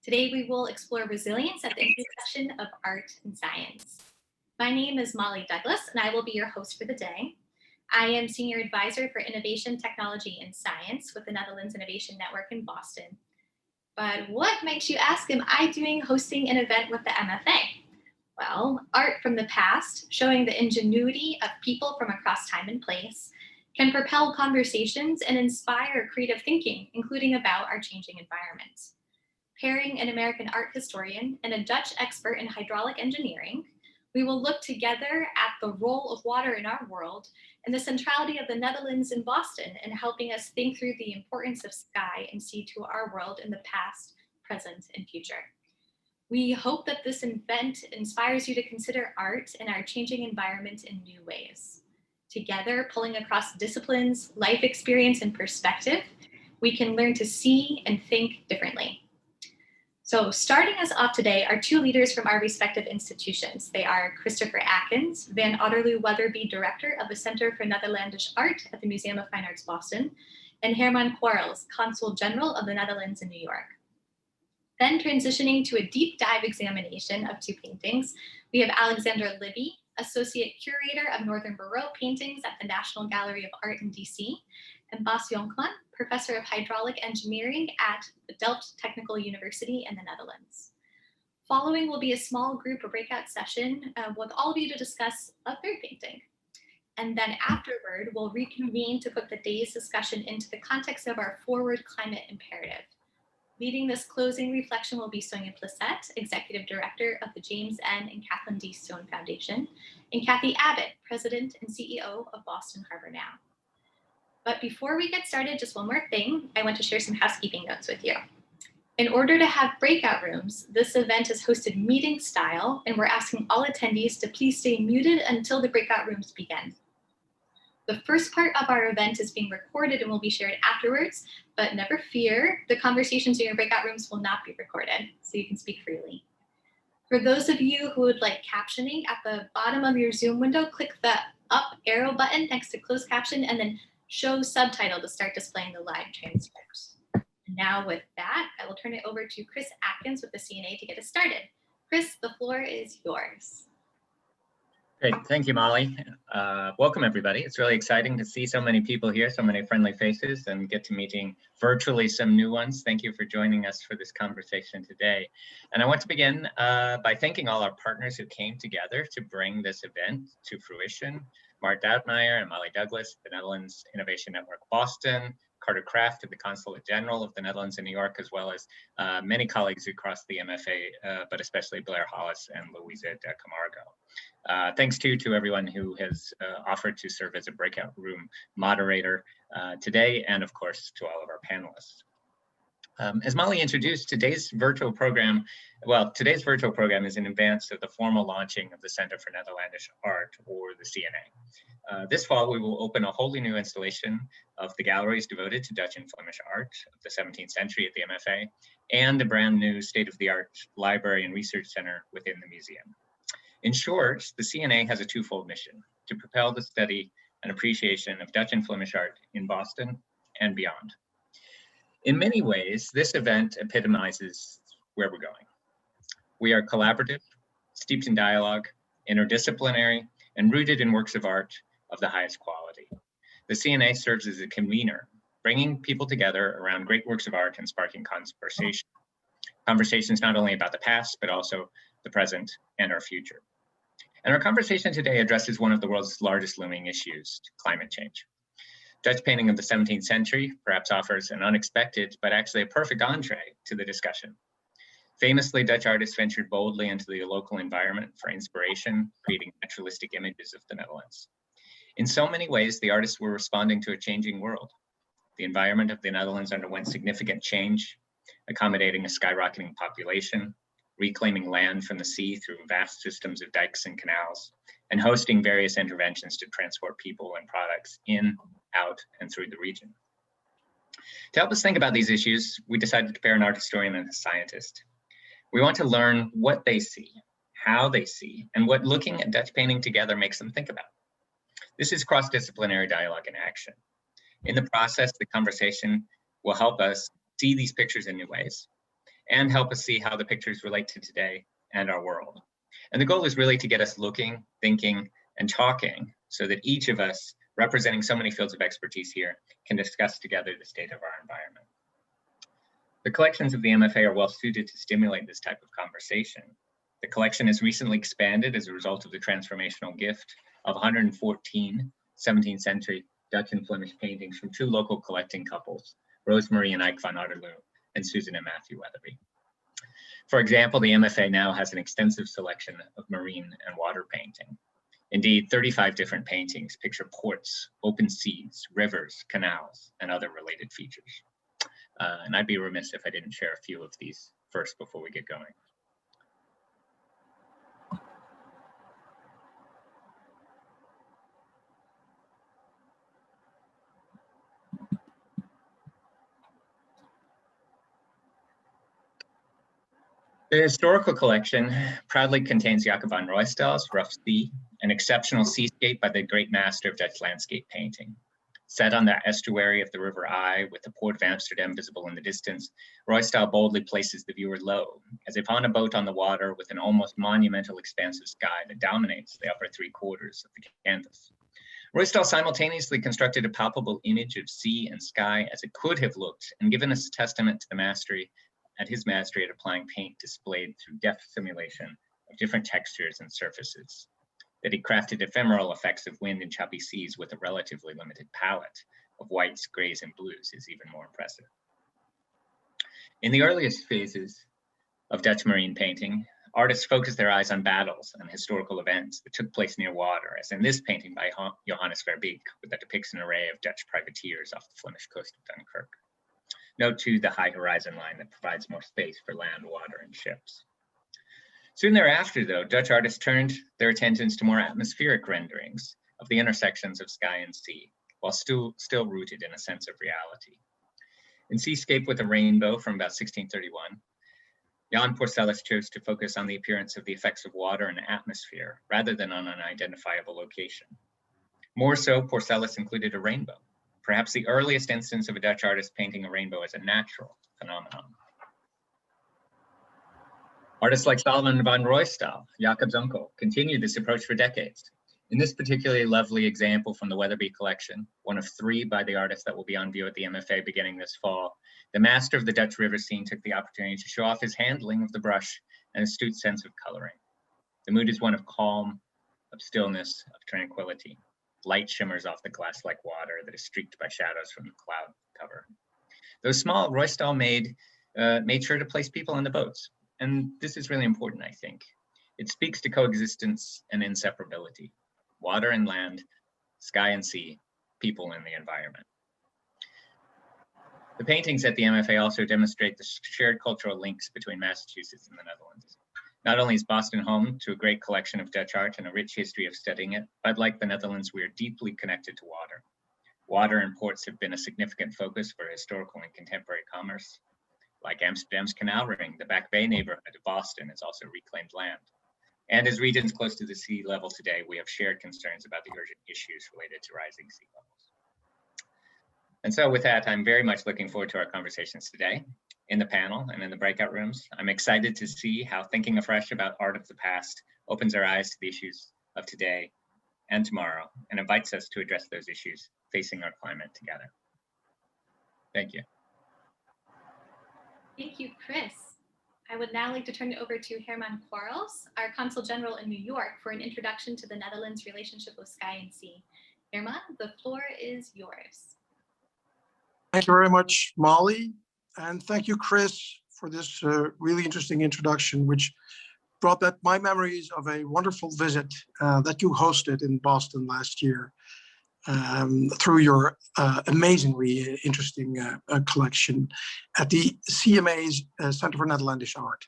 Today we will explore resilience at the intersection of art and science. My name is Molly Douglas, and I will be your host for the day. I am Senior Advisor for Innovation, Technology, and Science with the Netherlands Innovation Network in Boston. But what makes you ask, am I doing hosting an event with the MFA? Well, art from the past, showing the ingenuity of people from across time and place, can propel conversations and inspire creative thinking, including about our changing environment. Pairing an American art historian and a Dutch expert in hydraulic engineering, we will look together at the role of water in our world and the centrality of the Netherlands in Boston in helping us think through the importance of sky and sea to our world in the past, present, and future. We hope that this event inspires you to consider art in our changing environment in new ways. Together, pulling across disciplines, life experience, and perspective, we can learn to see and think differently. So starting us off today are two leaders from our respective institutions. They are Christopher Atkins, Van Otterloo Weatherby Director of the Center for Netherlandish Art at the Museum of Fine Arts, Boston, and Herman Quarles, Consul General of the Netherlands in New York. Then transitioning to a deep dive examination of two paintings, we have Alexandra Libby, Associate Curator of Northern Baroque Paintings at the National Gallery of Art in DC, and Bas Jonkman, Professor of Hydraulic Engineering at the Delft Technical University in the Netherlands. Following will be a small group breakout session with all of you to discuss a third painting. And then afterward, we'll reconvene to put the day's discussion into the context of our forward climate imperative. Leading this closing reflection will be Sonia Plessette, Executive Director of the James N. and Kathleen D. Stone Foundation, and Kathy Abbott, President and CEO of Boston Arbor Now. But before we get started, just one more thing. I want to share some housekeeping notes with you. In order to have breakout rooms, this event is hosted meeting style, and we're asking all attendees to please stay muted until the breakout rooms begin. The first part of our event is being recorded and will be shared afterwards, but never fear, the conversations in your breakout rooms will not be recorded, so you can speak freely. For those of you who would like captioning, at the bottom of your Zoom window, click the up arrow button next to closed caption and then show subtitle to start displaying the live transcripts. Now with that, I will turn it over to Chris Atkins with the CNA to get us started. Chris, the floor is yours. Great, thank you, Molly. Welcome, everybody. It's really exciting to see so many people here, so many friendly faces, and get to meeting virtually some new ones. Thank you for joining us for this conversation today. And I want to begin by thanking all our partners who came together to bring this event to fruition. Mark Doutmeyer and Molly Douglas, the Netherlands Innovation Network Boston, Carter Kraft of the Consulate General of the Netherlands in New York, as well as many colleagues across the MFA, but especially Blair Hollis and Louisa de Camargo. Thanks too to everyone who has offered to serve as a breakout room moderator today, and of course to all of our panelists. As Molly introduced, today's virtual program is in advance of the formal launching of the Center for Netherlandish Art, or the CNA. This fall, we will open a wholly new installation of the galleries devoted to Dutch and Flemish art of the 17th century at the MFA, and a brand new state-of-the-art library and research center within the museum. In short, the CNA has a twofold mission: to propel the study and appreciation of Dutch and Flemish art in Boston and beyond. In many ways, this event epitomizes where we're going. We are collaborative, steeped in dialogue, interdisciplinary, and rooted in works of art of the highest quality. The CNA serves as a convener, bringing people together around great works of art and sparking conversation. Conversations not only about the past, but also the present and our future. And our conversation today addresses one of the world's largest looming issues, climate change. Dutch painting of the 17th century perhaps offers an unexpected, but actually a perfect entree to the discussion. Famously, Dutch artists ventured boldly into the local environment for inspiration, creating naturalistic images of the Netherlands. In so many ways, the artists were responding to a changing world. The environment of the Netherlands underwent significant change, accommodating a skyrocketing population, reclaiming land from the sea through vast systems of dikes and canals, and hosting various interventions to transport people and products in, out, and through the region. To help us think about these issues, we decided to pair an art historian and a scientist. We want to learn what they see, how they see, and what looking at Dutch painting together makes them think about. This is cross-disciplinary dialogue in action. In the process, the conversation will help us see these pictures in new ways and help us see how the pictures relate to today and our world. And the goal is really to get us looking, thinking, and talking so that each of us, representing so many fields of expertise here, can discuss together the state of our environment. The collections of the MFA are well suited to stimulate this type of conversation. The collection has recently expanded as a result of the transformational gift of 114 17th century Dutch and Flemish paintings from two local collecting couples, Rosemary and Ike van Otterloo and Susan and Matthew Weatherby. For example, the MFA now has an extensive selection of marine and water painting. Indeed, 35 different paintings picture ports, open seas, rivers, canals, and other related features. And I'd be remiss if I didn't share a few of these first before we get going. The historical collection proudly contains Jacob van Ruysdael's Rough Sea, an exceptional seascape by the great master of Dutch landscape painting. Set on the estuary of the River Ij, with the port of Amsterdam visible in the distance, Ruysdael boldly places the viewer low, as if on a boat on the water with an almost monumental expanse of sky that dominates the upper three-quarters of the canvas. Ruysdael simultaneously constructed a palpable image of sea and sky as it could have looked, and given us a testament to his mastery at applying paint displayed through depth simulation of different textures and surfaces. That he crafted ephemeral effects of wind and choppy seas with a relatively limited palette of whites, grays, and blues is even more impressive. In the earliest phases of Dutch marine painting, artists focused their eyes on battles and historical events that took place near water, as in this painting by Johannes Verbeek that depicts an array of Dutch privateers off the Flemish coast of Dunkirk. Note too the high horizon line that provides more space for land, water, and ships. Soon thereafter, though, Dutch artists turned their attentions to more atmospheric renderings of the intersections of sky and sea, while still rooted in a sense of reality. In Seascape with a Rainbow from about 1631, Jan Porcellus chose to focus on the appearance of the effects of water and atmosphere, rather than on an identifiable location. More so, Porcellus included a rainbow, perhaps the earliest instance of a Dutch artist painting a rainbow as a natural phenomenon. Artists like Solomon van Ruysdael, Jacob's uncle, continued this approach for decades. In this particularly lovely example from the Weatherby collection, one of three by the artist that will be on view at the MFA beginning this fall, the master of the Dutch river scene took the opportunity to show off his handling of the brush and astute sense of coloring. The mood is one of calm, of stillness, of tranquility. Light shimmers off the glass-like water that is streaked by shadows from the cloud cover. Though small, Ruysdael made sure to place people on the boats. And this is really important, I think. It speaks to coexistence and inseparability. Water and land, sky and sea, people and the environment. The paintings at the MFA also demonstrate the shared cultural links between Massachusetts and the Netherlands. Not only is Boston home to a great collection of Dutch art and a rich history of studying it, but like the Netherlands, we are deeply connected to water. Water and ports have been a significant focus for historical and contemporary commerce. Like Amsterdam's canal ring, the Back Bay neighborhood of Boston is also reclaimed land. And as regions close to the sea level today, we have shared concerns about the urgent issues related to rising sea levels. And so with that, I'm very much looking forward to our conversations today in the panel and in the breakout rooms. I'm excited to see how thinking afresh about art of the past opens our eyes to the issues of today and tomorrow and invites us to address those issues facing our climate together. Thank you. Thank you, Chris. I would now like to turn it over to Herman Quarles, our Consul General in New York, for an introduction to the Netherlands' relationship with sky and sea. Herman, the floor is yours. Thank you very much, Molly. And thank you, Chris, for this really interesting introduction, which brought back my memories of a wonderful visit that you hosted in Boston last year through your amazingly interesting collection at the CMA's Center for Netherlandish Art.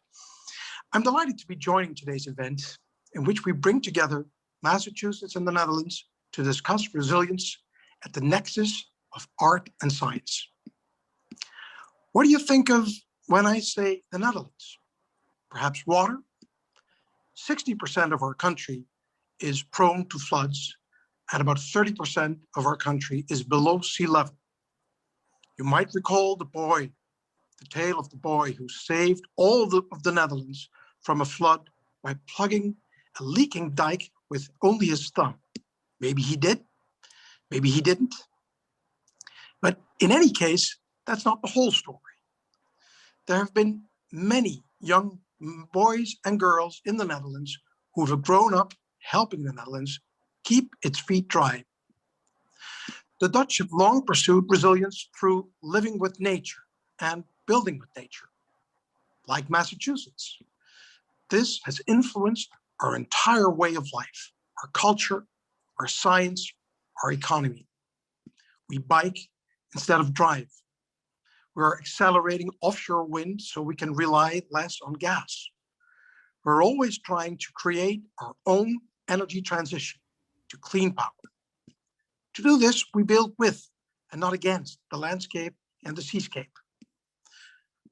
I'm delighted to be joining today's event, in which we bring together Massachusetts and the Netherlands to discuss resilience at the nexus of art and science. What do you think of when I say the Netherlands? Perhaps water? 60% of our country is prone to floods, and about 30% of our country is below sea level. You might recall the boy the tale of the boy who saved all of the Netherlands from a flood by plugging a leaking dike with only his thumb. Maybe he did, maybe he didn't. But in any case, that's not the whole story. There have been many young boys and girls in the Netherlands who have grown up helping the Netherlands keep its feet dry. The Dutch have long pursued resilience through living with nature and building with nature, like Massachusetts. This has influenced our entire way of life, our culture, our science, our economy. We bike instead of drive. We're accelerating offshore wind so we can rely less on gas. We're always trying to create our own energy transition to clean power. To do this, we build with and not against the landscape and the seascape.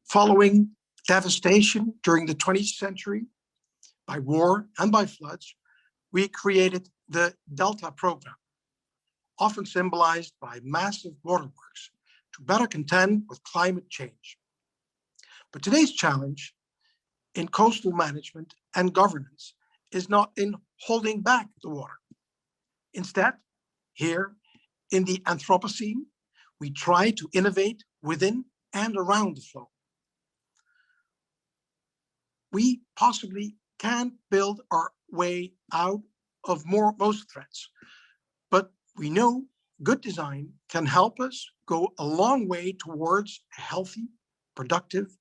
Following devastation during the 20th century by war and by floods, we created the Delta program, often symbolized by massive waterworks, to better contend with climate change. But today's challenge in coastal management and governance is not in holding back the water. Instead, here in the Anthropocene, we try to innovate within and around the flow. We possibly can't build our way out of most threats, but we know good design can help us go a long way towards a healthy, productive,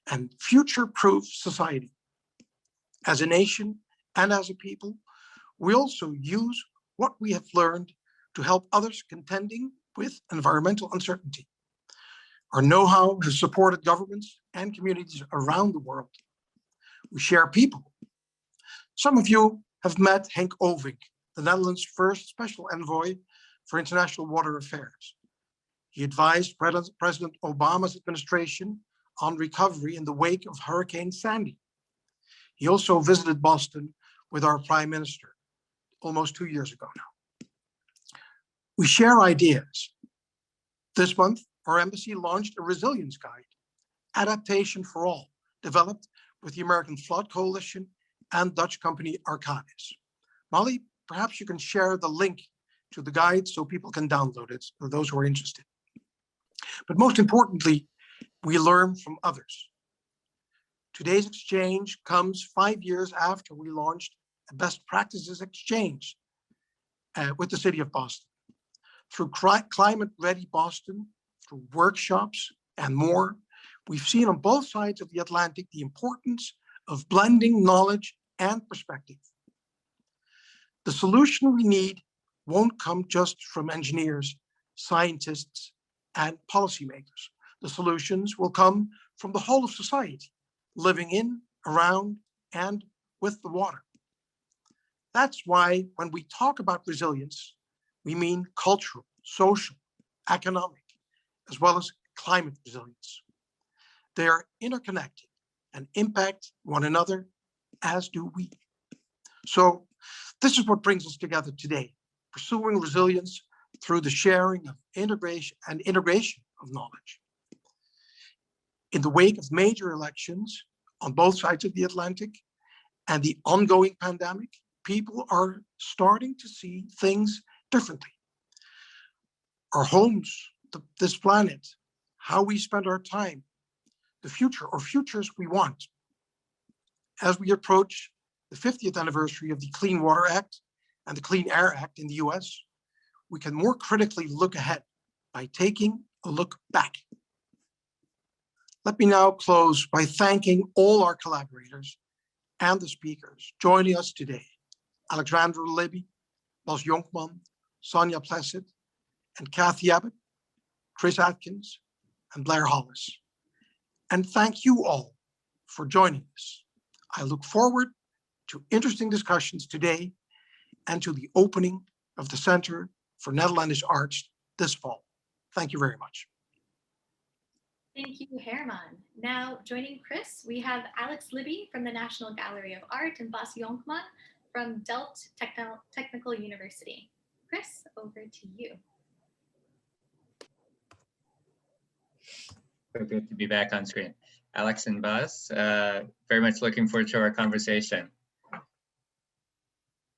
and future-proof society. As a nation and as a people, we also use what we have learned to help others contending with environmental uncertainty. Our know-how has supported governments and communities around the world. We share people. Some of you have met Henk Ovink, the Netherlands' first special envoy for international water affairs. He advised President Obama's administration on recovery in the wake of Hurricane Sandy. He also visited Boston with our Prime Minister almost 2 years ago now. We share ideas. This month, our embassy launched a resilience guide, Adaptation for All, developed with the American Flood Coalition and Dutch company Arcadis. Molly, perhaps you can share the link to the guide so people can download it for those who are interested. But most importantly, we learn from others. Today's exchange comes 5 years after we launched a best practices exchange with the city of Boston. Through Climate Ready Boston, through workshops and more, we've seen on both sides of the Atlantic the importance of blending knowledge and perspective. The solution we need won't come just from engineers, scientists, and policymakers. The solutions will come from the whole of society, living in, around, and with the water. That's why when we talk about resilience, we mean cultural, social, economic, as well as climate resilience. They are interconnected and impact one another, as do we. So this is what brings us together today, pursuing resilience through the sharing of integration of knowledge. In the wake of major elections on both sides of the Atlantic and the ongoing pandemic, people are starting to see things differently. Our homes, this planet, how we spend our time, the future or futures we want. As we approach the 50th anniversary of the Clean Water Act and the Clean Air Act in the US, we can more critically look ahead by taking a look back. Let me now close by thanking all our collaborators and the speakers joining us today. Alexandra Libby, Bas Jonkman, Sonia Plessett, and Kathy Abbott, Chris Atkins, and Blair Hollis. And thank you all for joining us. I look forward to interesting discussions today and to the opening of the Center for Netherlandish Art this fall. Thank you very much. Thank you, Herman. Now, joining Chris, we have Alex Libby from the National Gallery of Art and Bas Jonkman from Delft Technical University. Chris, over to you. So good to be back on screen. Alex and Buzz, very much looking forward to our conversation.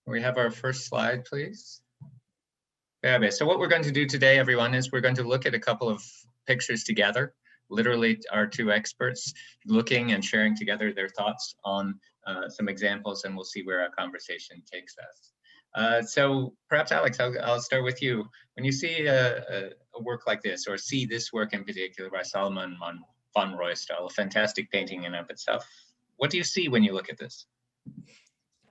We have our first slide, please. Yeah, so what we're going to do today, everyone, is we're going to look at a couple of pictures together. Literally, our two experts looking and sharing together their thoughts on some examples, and we'll see where our conversation takes us. So perhaps, Alex, I'll start with you. When you see a work like this, or see this work in particular by Salomon van Roystel, a fantastic painting in and of itself, what do you see when you look at this?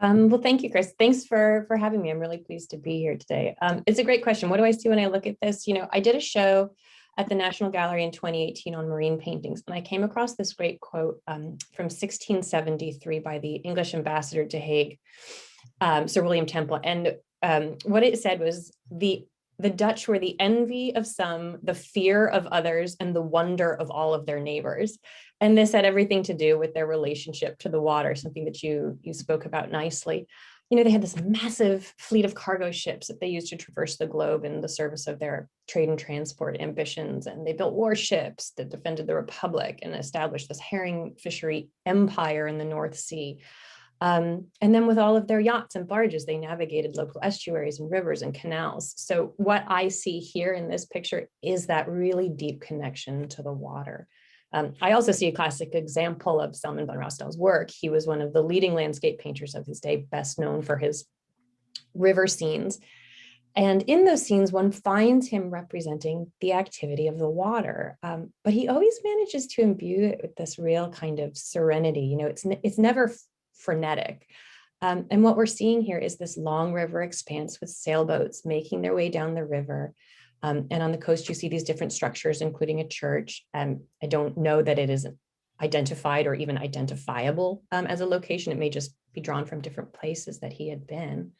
Well, thank you, Chris. Thanks for having me. I'm really pleased to be here today. It's a great question. What do I see when I look at this? You know, I did a show at the National Gallery in 2018 on marine paintings, and I came across this great quote from 1673 by the English ambassador to Hague, Sir William Temple. And what it said was, the Dutch were the envy of some, the fear of others, and the wonder of all of their neighbors. And this had everything to do with their relationship to the water, something that you spoke about nicely. You know, they had this massive fleet of cargo ships that they used to traverse the globe in the service of their trade and transport ambitions. And they built warships that defended the Republic and established this herring fishery empire in the North Sea. And then with all of their yachts and barges, they navigated local estuaries and rivers and canals. So what I see here in this picture is that really deep connection to the water. I also see a classic example of Salomon van Roystel's work. He was one of the leading landscape painters of his day, best known for his river scenes. And in those scenes, one finds him representing the activity of the water, but he always manages to imbue it with this real kind of serenity. You know, it's never frenetic. And what we're seeing here is this long river expanse with sailboats making their way down the river. And on the coast, you see these different structures, including a church. I don't know that it is identified or even identifiable as a location. It may just be drawn from different places that he had been.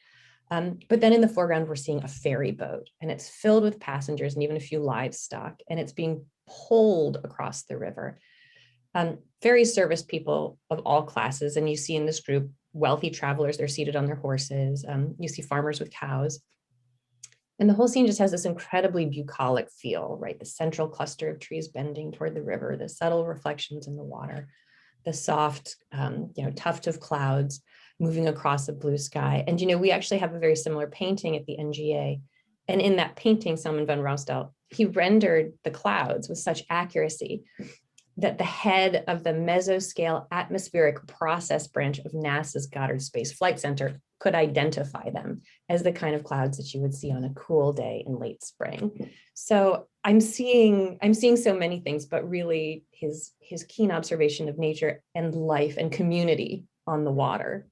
But then in the foreground, we're seeing a ferry boat, and it's filled with passengers and even a few livestock, and it's being pulled across the river. Ferry service people of all classes, and you see in this group wealthy travelers, they're seated on their horses. You see farmers with cows. And the whole scene just has this incredibly bucolic feel, right? The central cluster of trees bending toward the river, the subtle reflections in the water, the soft, tuft of clouds moving across a blue sky. And, you know, we actually have a very similar painting at the NGA. And in that painting, Salomon van Roystel, he rendered the clouds with such accuracy that the head of the mesoscale atmospheric process branch of NASA's Goddard Space Flight Center could identify them as the kind of clouds that you would see on a cool day in late spring. So I'm seeing so many things, but really his keen observation of nature and life and community on the water.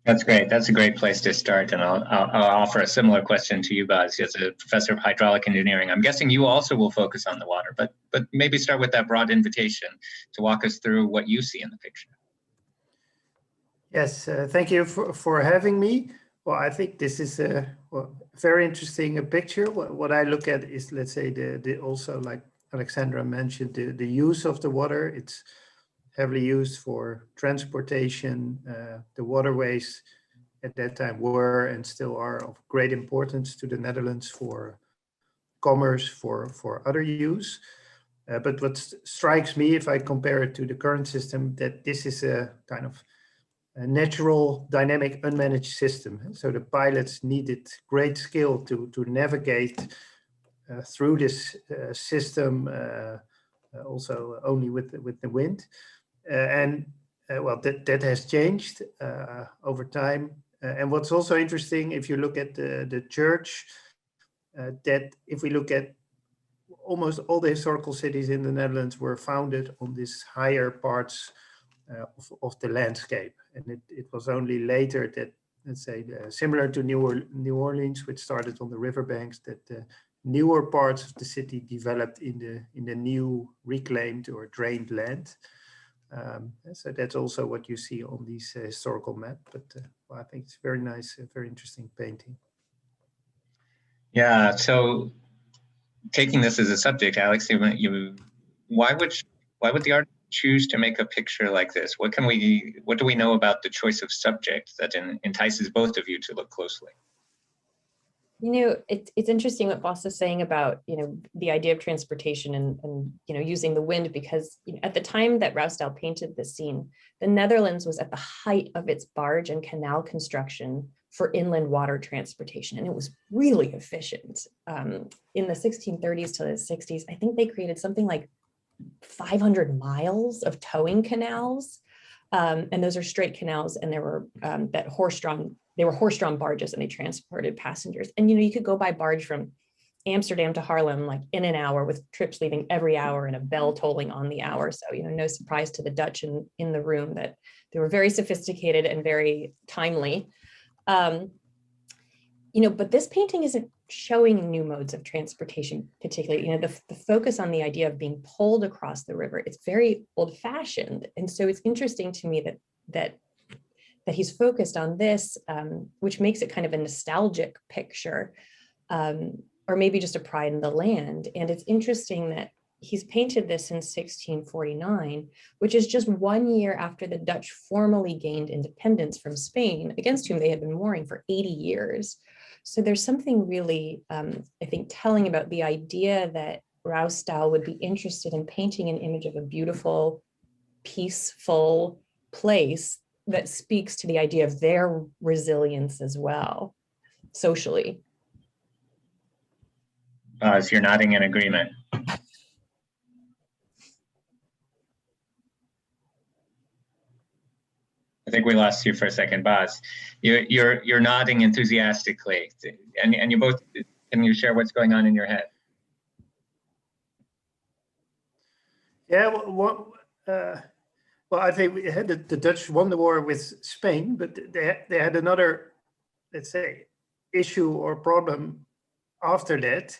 That's great. That's a great place to start. And I'll offer a similar question to you, Buzz, as a professor of hydraulic engineering. I'm guessing you also will focus on the water, but maybe start with that broad invitation to walk us through what you see in the picture. Yes, thank you for having me. Well, I think this is a very interesting picture. What I look at is, let's say, the also, like Alexandra mentioned, the use of the water. It's heavily used for transportation. The waterways at that time were and still are of great importance to the Netherlands for commerce, for other use. But what strikes me, if I compare it to the current system, that this is a kind of a natural, dynamic, unmanaged system. So the pilots needed great skill to navigate through this system, also only with the wind. Well, that has changed over time. And what's also interesting, if you look at the church, that if we look at almost all the historical cities in the Netherlands were founded on these higher parts of the landscape. And it was only later that, let's say, similar to New Orleans, which started on the riverbanks, that the newer parts of the city developed in the new reclaimed or drained land. So that's also what you see on these historical map. But well, I think it's very nice, very interesting painting. Yeah. So taking this as a subject, Alex, why would the artist choose to make a picture like this? What do we know about the choice of subject that entices both of you to look closely? You know, it's interesting what Boss is saying about, the idea of transportation and using the wind, because at the time that Rousdael painted this scene, the Netherlands was at the height of its barge and canal construction for inland water transportation, and it was really efficient. In the 1630s to the 60s, I think they created something like 500 miles of towing canals. And those are straight canals, and there were they were horse-drawn barges, and they transported passengers. And you could go by barge from Amsterdam to Haarlem like in an hour, with trips leaving every hour and a bell tolling on the hour. So no surprise to the Dutch in the room that they were very sophisticated and very timely. But this painting isn't showing new modes of transportation, particularly, the focus on the idea of being pulled across the river. It's very old-fashioned. And so it's interesting to me that he's focused on this, which makes it kind of a nostalgic picture, or maybe just a pride in the land. And it's interesting that he's painted this in 1649, which is just 1 year after the Dutch formally gained independence from Spain, against whom they had been warring for 80 years. So there's something really, I think, telling about the idea that Rousdael would be interested in painting an image of a beautiful, peaceful place that speaks to the idea of their resilience as well, socially. So you're nodding in agreement. I think we lost you for a second, Baz. You're nodding enthusiastically, and you both, can you share what's going on in your head? Yeah, well, I think we had the Dutch won the war with Spain, but they had another, let's say, issue or problem after that,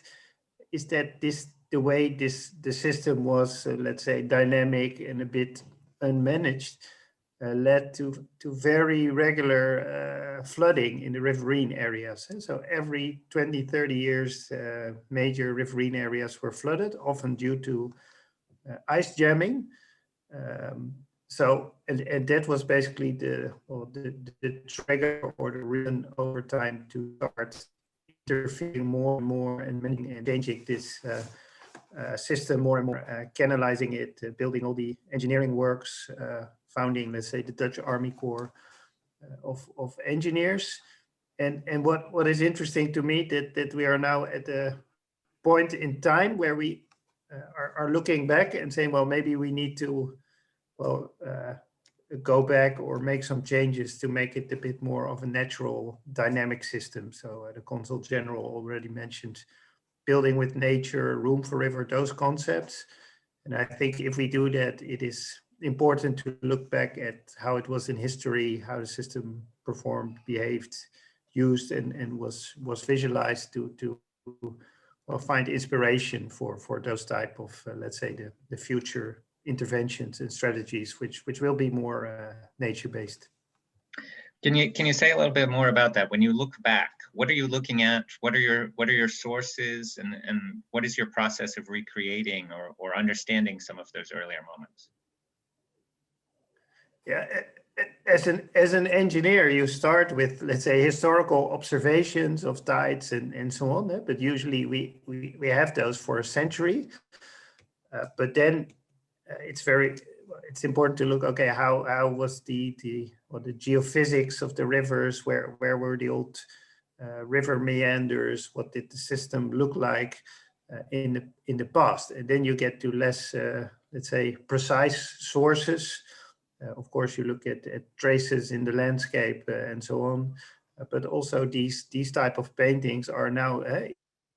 is that the way the system was, let's say, dynamic and a bit unmanaged, led to very regular flooding in the riverine areas. And so every 20, 30 years, major riverine areas were flooded, often due to ice jamming. So that was basically the trigger or the reason over time to start interfering more and more and changing this system more and more, canalizing it, building all the engineering works, founding, let's say, the Dutch Army Corps of engineers. And what is interesting to me that we are now at a point in time where we are looking back and saying, well, maybe we need to, go back or make some changes to make it a bit more of a natural dynamic system. So the Consul General already mentioned building with nature, room for river, those concepts. And I think if we do that, it is important to look back at how it was in history, how the system performed, behaved, used, and was visualized to find inspiration for those type of, let's say, the future interventions and strategies, which will be more nature-based. Can you say a little bit more about that? When you look back, what are you looking at? What are your sources, and what is your process of recreating or understanding some of those earlier moments? Yeah, as an engineer, you start with, let's say, historical observations of tides and so on. But usually we have those for a century. But then it's important to look, okay, how was the geophysics of the rivers, where were the old river meanders, what did the system look like in the past? And then you get to less, let's say, precise sources. Of course, you look at traces in the landscape and so on, but also these type of paintings are now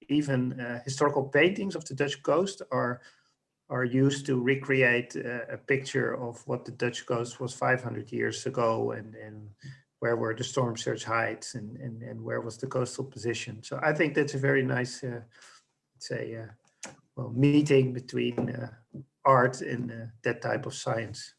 even historical paintings of the Dutch coast are used to recreate a picture of what the Dutch coast was 500 years ago, and where were the storm surge heights, and where was the coastal position. So I think that's a very nice, let's say, meeting between art and that type of science.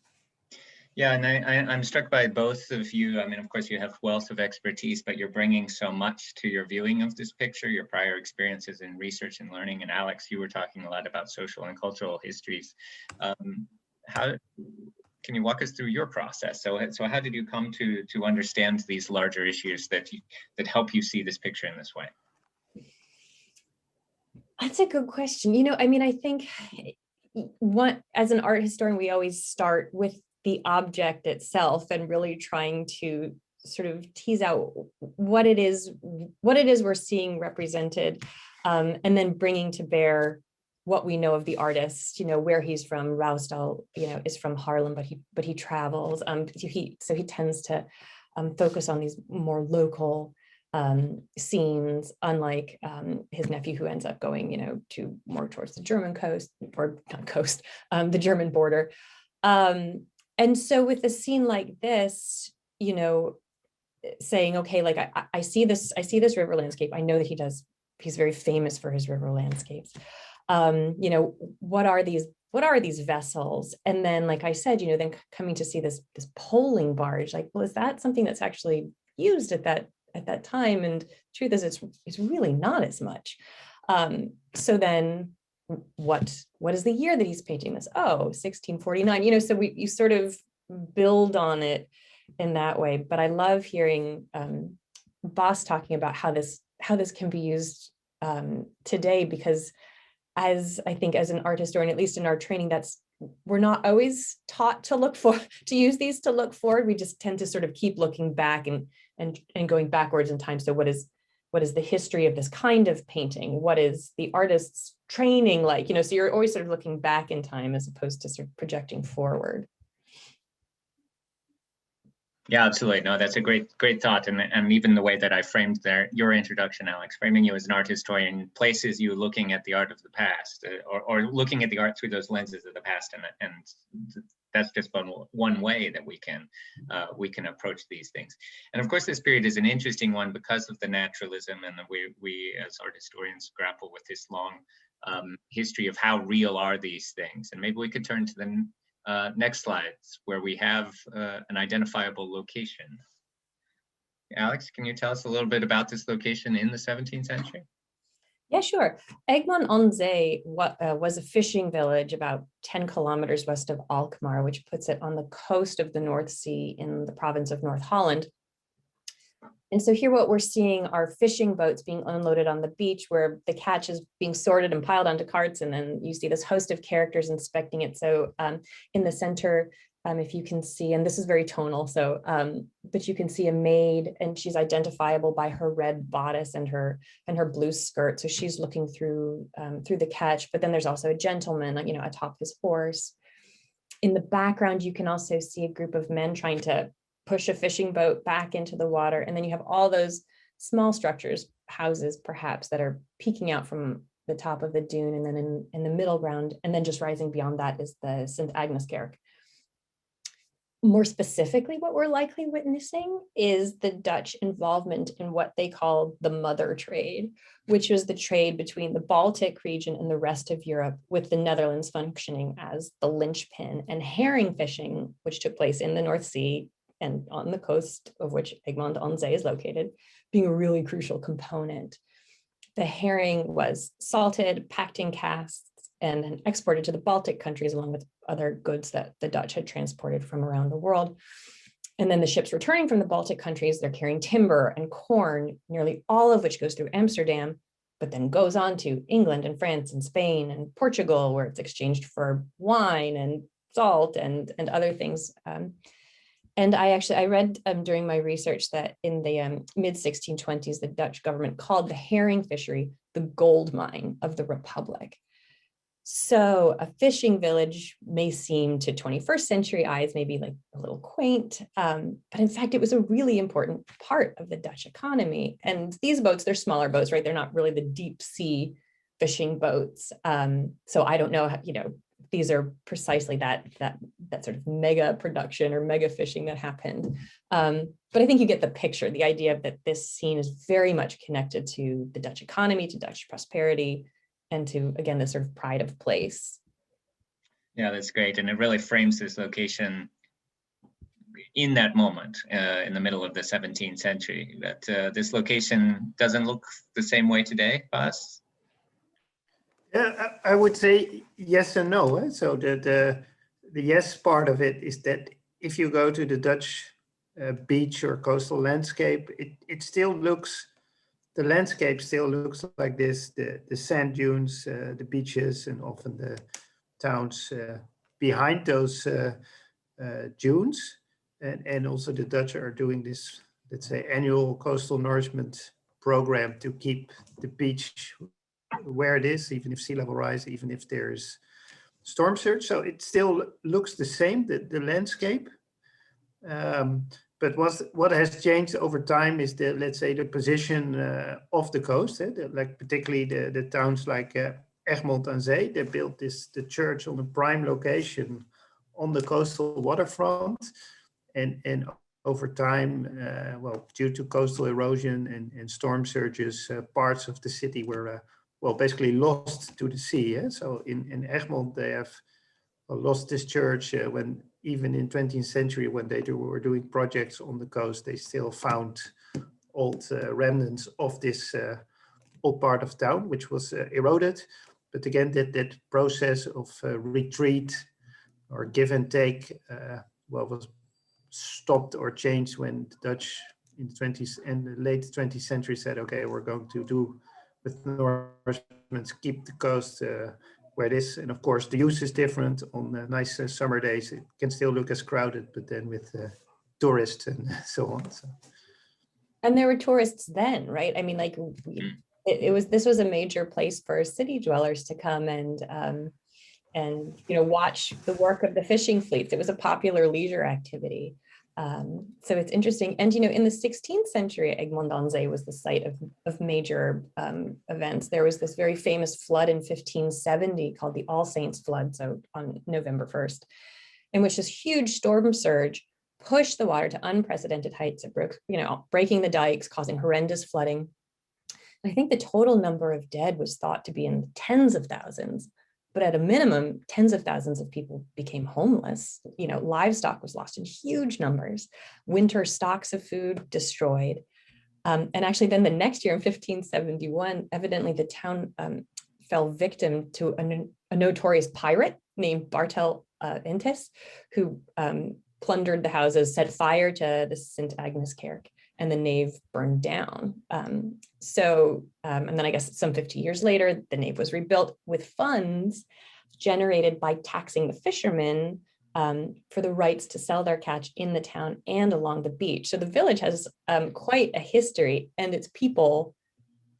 Yeah, and I'm struck by both of you. I mean, of course, you have wealth of expertise, but you're bringing so much to your viewing of this picture, your prior experiences in research and learning. And Alex, you were talking a lot about social and cultural histories. How can you walk us through your process? So how did you come to understand these larger issues that help you see this picture in this way? That's a good question. I mean, I think as an art historian, we always start with the object itself and really trying to sort of tease out what it is we're seeing represented, and then bringing to bear what we know of the artist, where he's from. Rousdahl, is from Haarlem, but he travels. So he tends to focus on these more local scenes, unlike his nephew, who ends up going, to more towards the German coast, or not coast, the German border. And so with a scene like this, saying, okay, like I see this river landscape. I know that he's very famous for his river landscapes. What are these vessels? And then, like I said, then coming to see this poling barge, like, well, is that something that's actually used at that time? And truth is, it's really not as much. So then what is the year that he's painting this? Oh, 1649. So you sort of build on it in that way. But I love hearing Bas talking about how this can be used today, because I think as an art historian, at least in our training, we're not always taught to use these to look forward. We just tend to sort of keep looking back and going backwards in time. So what is the history of this kind of painting? What is the artist's training like? So you're always sort of looking back in time as opposed to sort of projecting forward. Yeah, absolutely. No, that's a great thought. And even the way that I framed your introduction, Alex, framing you as an art historian places you looking at the art of the past, or looking at the art through those lenses of the past. And that's just one way that we can approach these things. And of course, this period is an interesting one because of the naturalism, and we as art historians grapple with this long history of how real are these things. And maybe we could turn to the next slides, where we have an identifiable location. Alex, can you tell us a little bit about this location in the 17th century? Yeah, sure. Eggmandanse was a fishing village about 10 kilometers west of Alkmaar, which puts it on the coast of the North Sea in the province of North Holland. And so here what we're seeing are fishing boats being unloaded on the beach, where the catch is being sorted and piled onto carts. And then you see this host of characters inspecting it. So in the center, if you can see, and this is very tonal, so but you can see a maid, and she's identifiable by her red bodice and her blue skirt. So she's looking through the catch. But then there's also a gentleman, atop his horse. In the background, you can also see a group of men trying to push a fishing boat back into the water. And then you have all those small structures, houses perhaps, that are peeking out from the top of the dune. And then in the middle ground, and then just rising beyond that, is the St. Agneskerk. More specifically, what we're likely witnessing is the Dutch involvement in what they call the mother trade, which was the trade between the Baltic region and the rest of Europe, with the Netherlands functioning as the linchpin, and herring fishing, which took place in the North Sea and on the coast of which Eggmandanse is located, being a really crucial component. The herring was salted, packed in casks, and then exported to the Baltic countries, along with other goods that the Dutch had transported from around the world. And then the ships returning from the Baltic countries, they're carrying timber and corn, nearly all of which goes through Amsterdam, but then goes on to England and France and Spain and Portugal, where it's exchanged for wine and salt and other things. And I read during my research that in the mid-1620s, the Dutch government called the herring fishery the gold mine of the Republic. So a fishing village may seem to 21st century eyes maybe like a little quaint, but in fact, it was a really important part of the Dutch economy. And these boats, they're smaller boats, right? They're not really the deep sea fishing boats. So I don't know, these are precisely that sort of mega production or mega fishing that happened. But I think you get the picture, the idea that this scene is very much connected to the Dutch economy, to Dutch prosperity, and to, again, this sort of pride of place. Yeah, that's great. And it really frames this location in that moment, in the middle of the 17th century, that this location doesn't look the same way today, Bas? Yeah, I would say yes and no. So the yes part of it is that if you go to the Dutch beach or coastal landscape, it still looks the landscape still looks like this, the sand dunes, the beaches, and often the towns behind those dunes. And also the Dutch are doing this, let's say, annual coastal nourishment program to keep the beach where it is, even if sea level rise, even if there's storm surge. So it still looks the same, the landscape. But what has changed over time is the, let's say, the position of the coast. Like particularly the towns like Eggmandanse, they built the church on a prime location on the coastal waterfront, and over time, well, due to coastal erosion and storm surges, parts of the city were well, basically lost to the sea. So in Egmond, they have lost this church when even in 20th century, when they were doing projects on the coast, they still found old remnants of this old part of town, which was eroded. But again, that process of retreat or give and take, well, was stopped or changed when the Dutch in the 20s and the late 20th century said, okay, we're going to do with nourishments, keep the coast where it is. And of course, the use is different. On nice summer days, it can still look as crowded, but then with tourists and so on. So. And there were tourists then, right? I mean, like this was a major place for city dwellers to come and watch the work of the fishing fleets. It was a popular leisure activity. So it's interesting. And, in the 16th century, Eggmandanse was the site of major events. There was this very famous flood in 1570 called the All Saints flood, so on November 1st, in which this huge storm surge pushed the water to unprecedented heights. It broke, breaking the dikes, causing horrendous flooding. And I think the total number of dead was thought to be in the tens of thousands. But at a minimum, tens of thousands of people became homeless. Livestock was lost in huge numbers. Winter stocks of food destroyed. And actually then the next year in 1571, evidently the town fell victim to a notorious pirate named Bartel Intes, who plundered the houses, set fire to the St. Agnes Kirk, and the nave burned down. And then I guess some 50 years later, the nave was rebuilt with funds generated by taxing the fishermen for the rights to sell their catch in the town and along the beach. So the village has quite a history and its people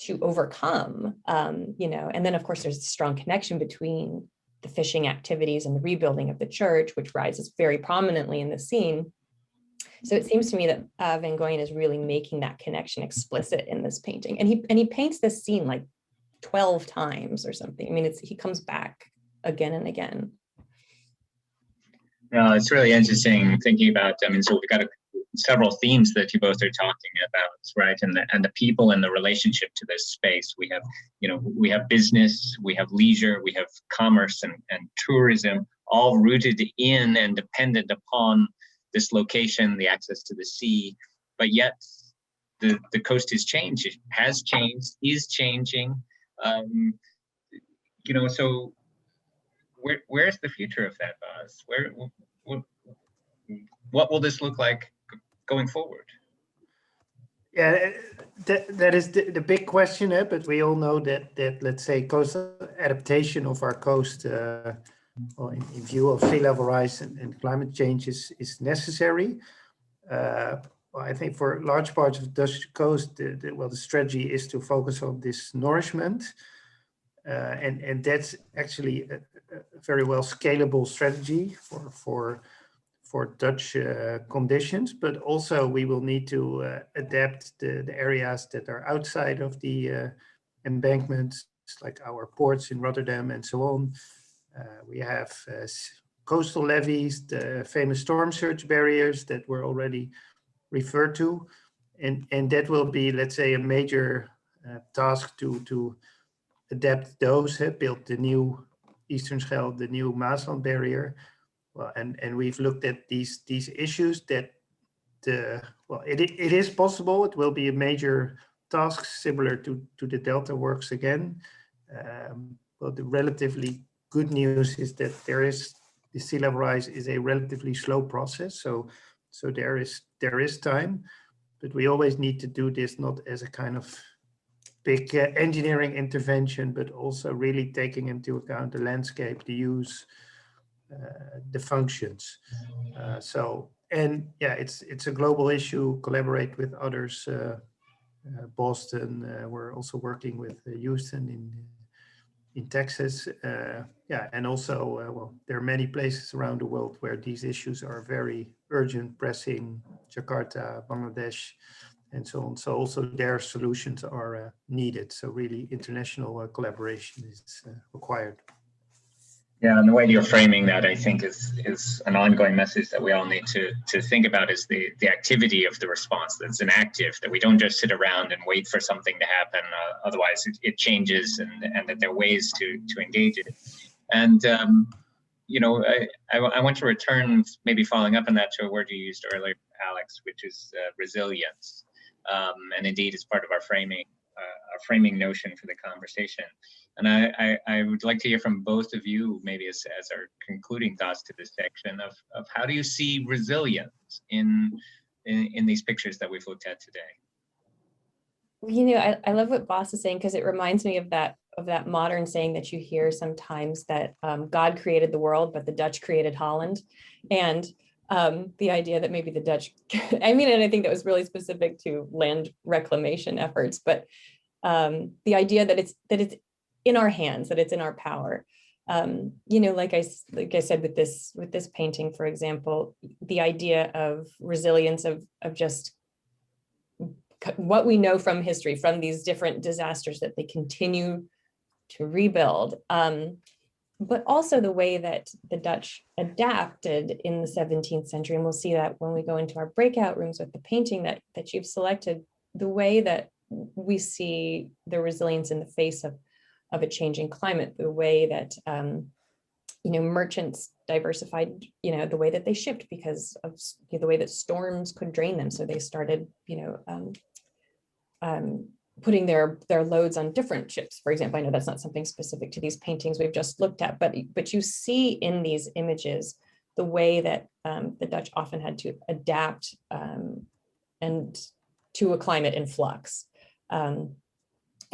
to overcome, and then of course there's a strong connection between the fishing activities and the rebuilding of the church, which rises very prominently in the scene. So it seems to me that Van Goyen is really making that connection explicit in this painting. And he paints this scene like 12 times or something. I mean, he comes back again and again. No, it's really interesting thinking about, so we've got several themes that you both are talking about, right? And the people and the relationship to this space. We have business, we have leisure, we have commerce and tourism, all rooted in and dependent upon this location, the access to the sea, but yet the coast has changed, is changing. So where's the future of that, Baz? What will this look like going forward? Yeah, that is the big question, but we all know that let's say coastal adaptation of our coast in view of sea level rise and climate change is necessary. I think for large parts of the Dutch coast, the strategy is to focus on this nourishment. And that's actually a very well scalable strategy for Dutch conditions, but also we will need to adapt the areas that are outside of the embankments, like our ports in Rotterdam and so on. We have coastal levees, the famous storm surge barriers that were already referred to, and that will be, let's say, a major task to adapt those. Build the new Eastern Scheldt, the new Maasland barrier. Well, and we've looked at these issues that it is possible. It will be a major task similar to the Delta works again. But the relatively good news is that the sea level rise is a relatively slow process. So there is time, but we always need to do this not as a kind of big engineering intervention, but also really taking into account the landscape, the use, the functions. And yeah, it's a global issue. Collaborate with others. Boston. We're also working with Houston in Texas. Yeah, and also, well, there are many places around the world where these issues are very urgent, pressing. Jakarta, Bangladesh, and so on. So also their solutions are needed. So really international collaboration is required. Yeah, and the way you're framing that, I think, is an ongoing message that we all need to think about, is the activity of the response. That's an active, that we don't just sit around and wait for something to happen. Otherwise, it changes, and that there are ways to engage it. And you know, I want to return, maybe following up on that, to a word you used earlier, Alex, which is resilience, and indeed is part of our framing notion for the conversation. And I would like to hear from both of you, maybe as our concluding thoughts to this section, of how do you see resilience in these pictures that we've looked at today? You know, I love what Bas is saying, because it reminds me of that modern saying that you hear sometimes, that God created the world, but the Dutch created Holland. And the idea that maybe the Dutch, I mean, and I think that was really specific to land reclamation efforts, but the idea that it's in our hands, that it's in our power. You know, like I said, with this painting, for example, the idea of resilience, of just what we know from history, from these different disasters, that they continue to rebuild. But also the way that the Dutch adapted in the 17th century. And we'll see that when we go into our breakout rooms with the painting that you've selected, the way that we see the resilience in the face of a changing climate, the way that, you know, merchants diversified, you know, the way that they shipped, because of the way that storms could drain them. So they started, you know, putting their loads on different ships, for example. I know that's not something specific to these paintings we've just looked at, but you see in these images the way that the Dutch often had to adapt and to a climate in flux.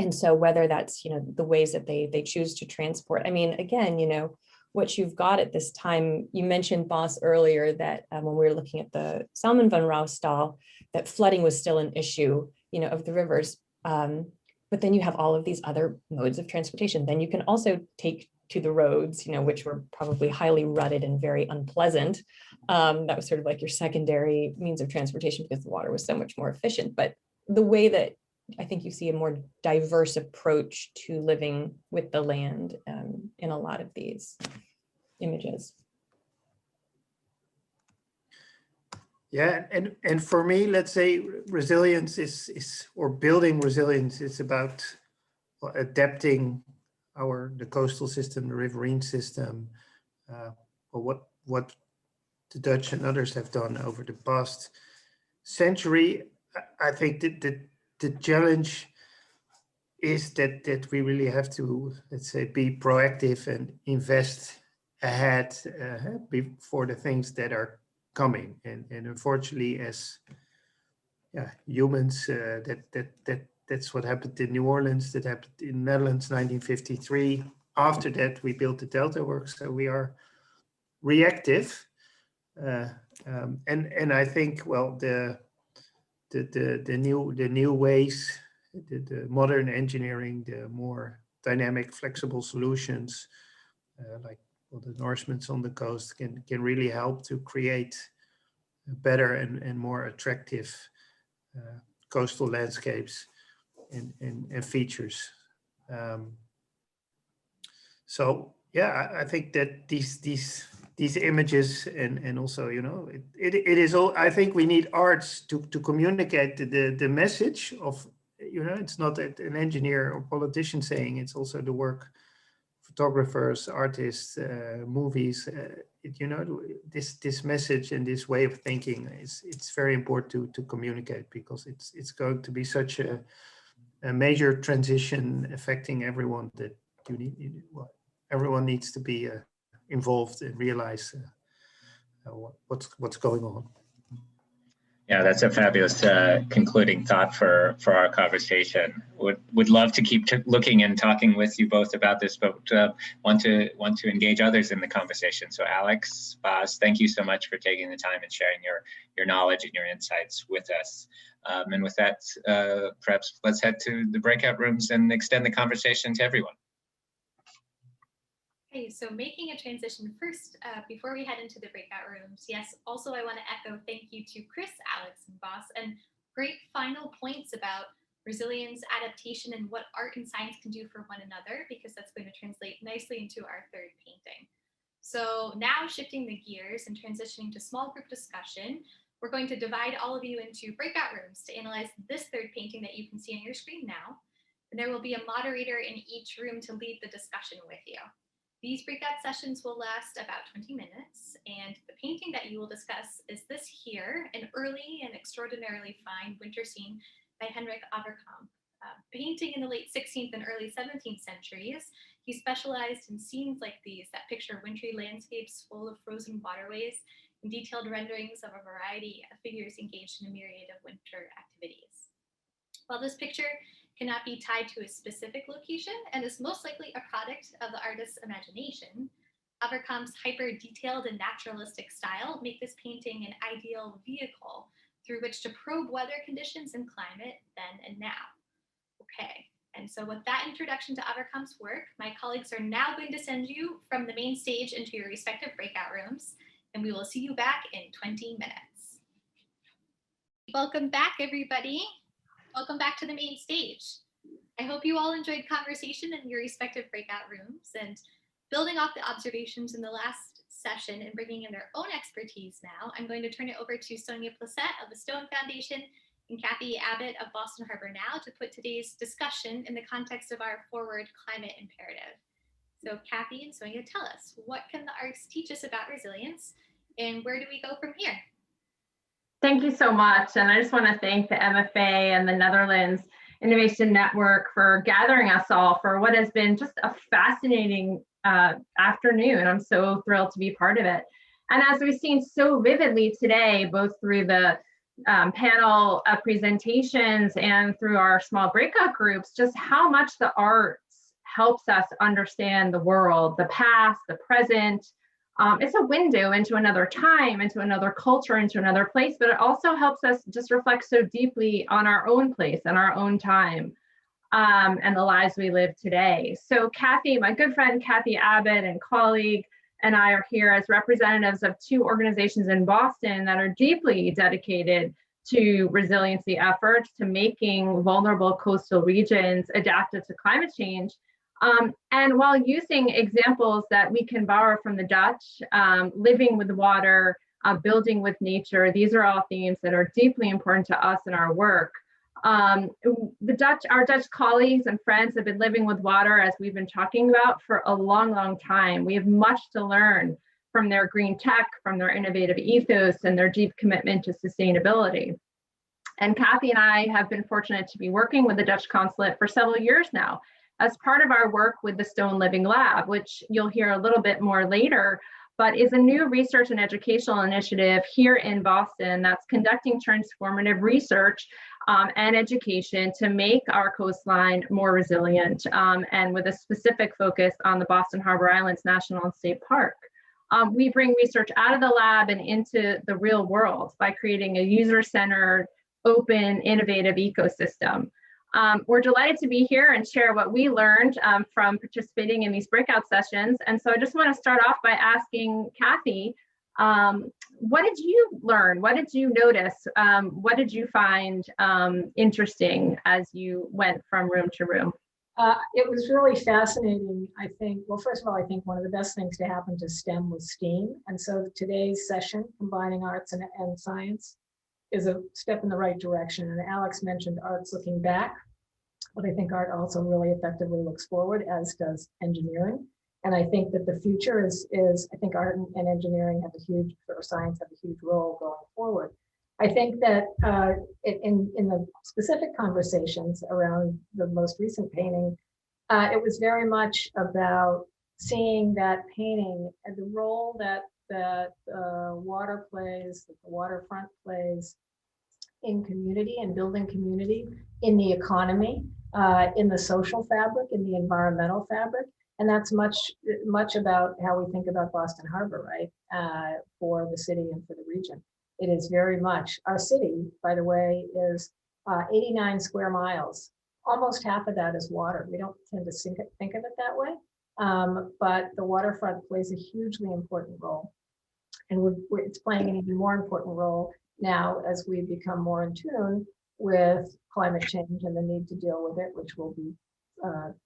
And so whether that's, you know, the ways that they choose to transport. I mean, again, you know, what you've got at this time, you mentioned, Bas, earlier, that when we were looking at the Salmon van Roostal, that flooding was still an issue, you know, of the rivers. But then you have all of these other modes of transportation. Then you can also take to the roads, you know, which were probably highly rutted and very unpleasant. That was sort of like your secondary means of transportation, because the water was so much more efficient. But the way that I think you see a more diverse approach to living with the land in a lot of these images. Yeah, and for me, let's say resilience is or building resilience is about adapting the coastal system, the riverine system, or what the Dutch and others have done over the past century. I think that the challenge is that we really have to, let's say, be proactive and invest ahead for the things that are coming. And unfortunately, as humans, that's what happened in New Orleans, that happened in Netherlands, 1953. After that, we built the Delta Works, so we are reactive. And I think, well, the new ways, the modern engineering, the more dynamic, flexible solutions, like the Norsemen's on the coast, can really help to create better and more attractive coastal landscapes and features. So yeah, I think that these images and also, you know, it is all, I think we need arts to communicate the message of, you know, it's not an engineer or politician saying, it's also the work, photographers, artists, movies, you know, this message and this way of thinking it's very important to communicate, because it's going to be such a major transition affecting everyone, that everyone needs to be involved and realize what's going on. Yeah, that's a fabulous concluding thought for our conversation. would love to keep looking and talking with you both about this, but want to engage others in the conversation. So Alex, Bas, thank you so much for taking the time and sharing your knowledge and your insights with us. And with that, perhaps let's head to the breakout rooms and extend the conversation to everyone. Okay, so making a transition first, before we head into the breakout rooms, yes, also I want to echo thank you to Chris, Alex, and Bas, and great final points about resilience, adaptation, and what art and science can do for one another, because that's going to translate nicely into our third painting. So now shifting the gears and transitioning to small group discussion, we're going to divide all of you into breakout rooms to analyze this third painting that you can see on your screen now. And there will be a moderator in each room to lead the discussion with you. These breakout sessions will last about 20 minutes, and the painting that you will discuss is this here, an early and extraordinarily fine winter scene by Henrik Averkamp. Painting in the late 16th and early 17th centuries, he specialized in scenes like these that picture wintry landscapes full of frozen waterways and detailed renderings of a variety of figures engaged in a myriad of winter activities. While this picture cannot be tied to a specific location and is most likely a product of the artist's imagination, Averkamp's hyper-detailed and naturalistic style make this painting an ideal vehicle through which to probe weather conditions and climate then and now. Okay, and so with that introduction to Averkamp's work, my colleagues are now going to send you from the main stage into your respective breakout rooms, and we will see you back in 20 minutes. Welcome back, everybody. Welcome back to the main stage. I hope you all enjoyed conversation in your respective breakout rooms, and building off the observations in the last session and bringing in their own expertise now, I'm going to turn it over to Sonia Plessette of the Stone Foundation and Kathy Abbott of Boston Harbor Now to put today's discussion in the context of our forward climate imperative. So Kathy and Sonia, tell us, what can the arts teach us about resilience, and where do we go from here? Thank you so much. And I just want to thank the MFA and the Netherlands Innovation Network for gathering us all for what has been just a fascinating afternoon. I'm so thrilled to be part of it. And as we've seen so vividly today, both through the panel presentations and through our small breakout groups, just how much the arts helps us understand the world, the past, the present. It's a window into another time, into another culture, into another place, but it also helps us just reflect so deeply on our own place and our own time and the lives we live today. So Kathy, my good friend, Kathy Abbott and colleague, and I are here as representatives of two organizations in Boston that are deeply dedicated to resiliency efforts, to making vulnerable coastal regions adaptive to climate change. And while using examples that we can borrow from the Dutch, living with water, building with nature, these are all themes that are deeply important to us in our work. Our Dutch colleagues and friends have been living with water, as we've been talking about, for a long, long time. We have much to learn from their green tech, from their innovative ethos, and their deep commitment to sustainability. And Kathy and I have been fortunate to be working with the Dutch consulate for several years now as part of our work with the Stone Living Lab, which you'll hear a little bit more later, but is a new research and educational initiative here in Boston that's conducting transformative research and education to make our coastline more resilient, and with a specific focus on the Boston Harbor Islands National and State Park. We bring research out of the lab and into the real world by creating a user-centered, open, innovative ecosystem. We're delighted to be here and share what we learned from participating in these breakout sessions. And so I just want to start off by asking Kathy, what did you learn? What did you notice? What did you find interesting as you went from room to room? It was really fascinating, I think. Well, first of all, I think one of the best things to happen to STEM was STEAM. And so today's session, combining arts and science, is a step in the right direction. And Alex mentioned arts looking back, but I think art also really effectively looks forward, as does engineering. And I think that the future is I think art and engineering have a huge, or science have a huge role going forward. I think that in the specific conversations around the most recent painting, it was very much about seeing that painting and the role that water plays, that the waterfront plays in community and building community in the economy. in the social fabric, in the environmental fabric. And that's much about how we think about Boston Harbor, right? For the city and for the region. It is very much, our city, by the way, is 89 square miles. Almost half of that is water. We don't tend to think of it that way. But the waterfront plays a hugely important role. And it's playing an even more important role now as we become more in tune with climate change and the need to deal with it, which we'll be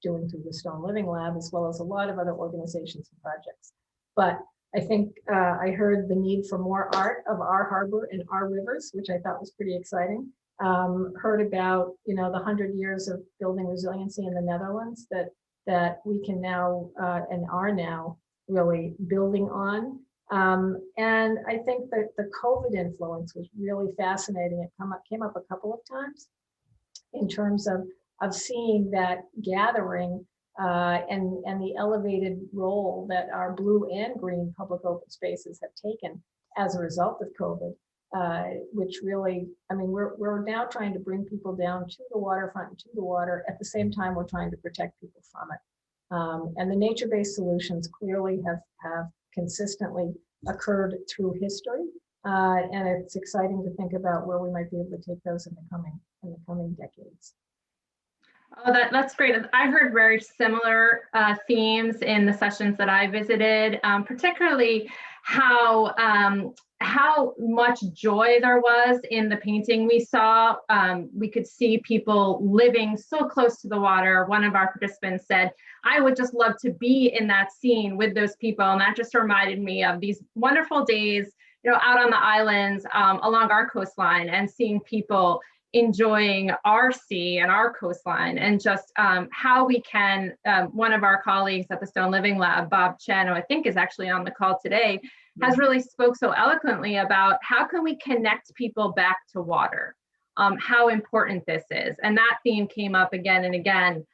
doing through the Stone Living Lab, as well as a lot of other organizations and projects. But I think I heard the need for more art of our harbor and our rivers, which I thought was pretty exciting. Heard about, the 100 years of building resiliency in the Netherlands that we can now and are now really building on. And I think that the COVID influence was really fascinating. It came up a couple of times in terms of seeing that gathering and the elevated role that our blue and green public open spaces have taken as a result of COVID, which really, we're now trying to bring people down to the waterfront and to the water. At the same time, we're trying to protect people from it. And the nature-based solutions clearly have consistently occurred through history. And it's exciting to think about where we might be able to take those in the coming decades. Oh, that's great. I heard very similar themes in the sessions that I visited, particularly how much joy there was in the painting we saw. We could see people living so close to the water. One of our participants said, I would just love to be in that scene with those people. And that just reminded me of these wonderful days, out on the islands along our coastline and seeing people enjoying our sea and our coastline, and just how we can, one of our colleagues at the Stone Living Lab, Bob Chen, who I think is actually on the call today, has really spoke so eloquently about how can we connect people back to water, how important this is. And that theme came up again and again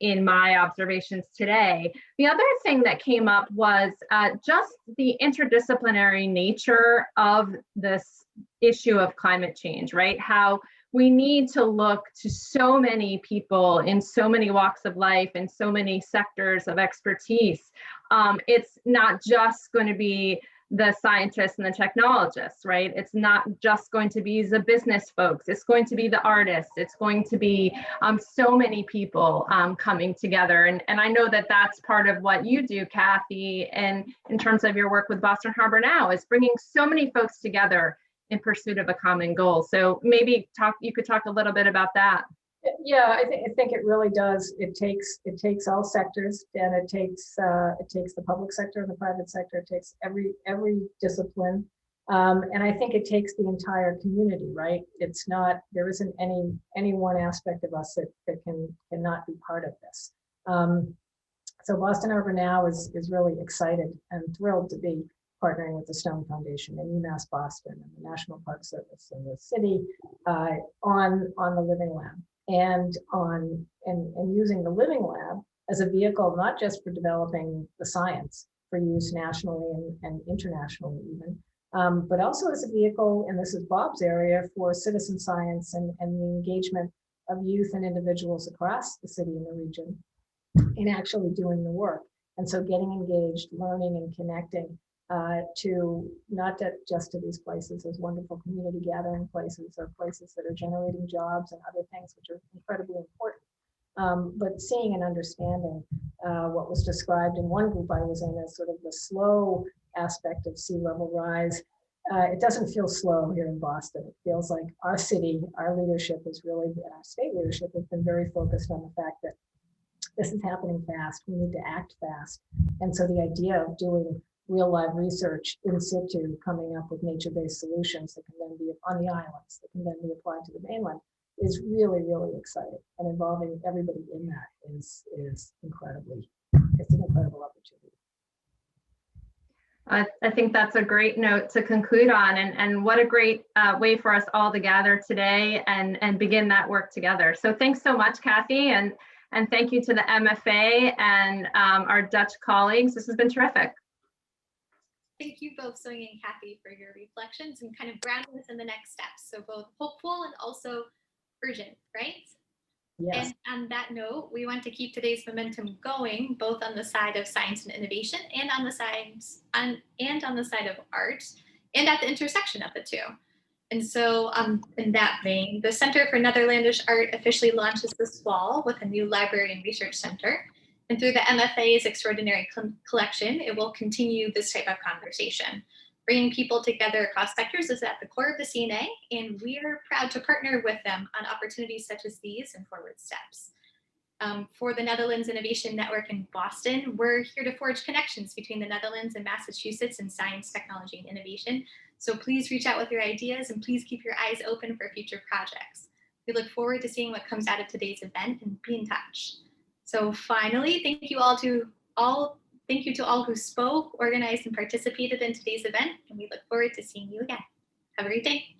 in my observations today. The other thing that came up was just the interdisciplinary nature of this issue of climate change, right? How we need to look to so many people in so many walks of life and so many sectors of expertise. It's not just going to be the scientists and the technologists, right? It's not just going to be the business folks. It's going to be the artists. It's going to be so many people coming together. And I know that that's part of what you do, Kathy, and in terms of your work with Boston Harbor Now, is bringing so many folks together in pursuit of a common goal. So maybe you could talk a little bit about that. Yeah, I think it really does. It takes all sectors, and it takes the public sector and the private sector. It takes every discipline, and I think it takes the entire community. Right? It's not, there isn't any one aspect of us that cannot be part of this. So Boston Arbor Now is really excited and thrilled to be partnering with the Stone Foundation and UMass Boston and the National Park Service and the city on the Living Lab. And using the Living Lab as a vehicle, not just for developing the science for use nationally and internationally even, but also as a vehicle, and this is Bob's area, for citizen science and the engagement of youth and individuals across the city and the region in actually doing the work. And so getting engaged, learning and connecting to not just to these places as wonderful community gathering places or places that are generating jobs and other things which are incredibly important, but seeing and understanding what was described in one group I was in as sort of the slow aspect of sea level rise. It doesn't feel slow here in Boston. It feels like our city, our leadership is really, and our state leadership has been very focused on the fact that this is happening fast. We need to act fast. And so the idea of doing real live research in situ, coming up with nature-based solutions that can then be on the islands, that can then be applied to the mainland, is really, really exciting. And involving everybody in that is incredibly, it's an incredible opportunity. I think that's a great note to conclude on, and what a great way for us all to gather today and begin that work together. So thanks so much, Kathy, and thank you to the MFA and our Dutch colleagues. This has been terrific. Thank you both, Sonia and Kathy, for your reflections and kind of grounding us in the next steps. So both hopeful and also urgent, right? Yes. And on that note, we want to keep today's momentum going, both on the side of science and innovation, and on the side of art, and at the intersection of the two. And so, in that vein, the Center for Netherlandish Art officially launches this fall with a new library and research center. And through the MFA's extraordinary collection, it will continue this type of conversation. Bringing people together across sectors is at the core of the CNA, and we are proud to partner with them on opportunities such as these and forward steps. For the Netherlands Innovation Network in Boston, we're here to forge connections between the Netherlands and Massachusetts in science, technology, and innovation. So please reach out with your ideas and please keep your eyes open for future projects. We look forward to seeing what comes out of today's event and be in touch. So finally, thank you to all who spoke, organized, and participated in today's event, and we look forward to seeing you again. Have a great day.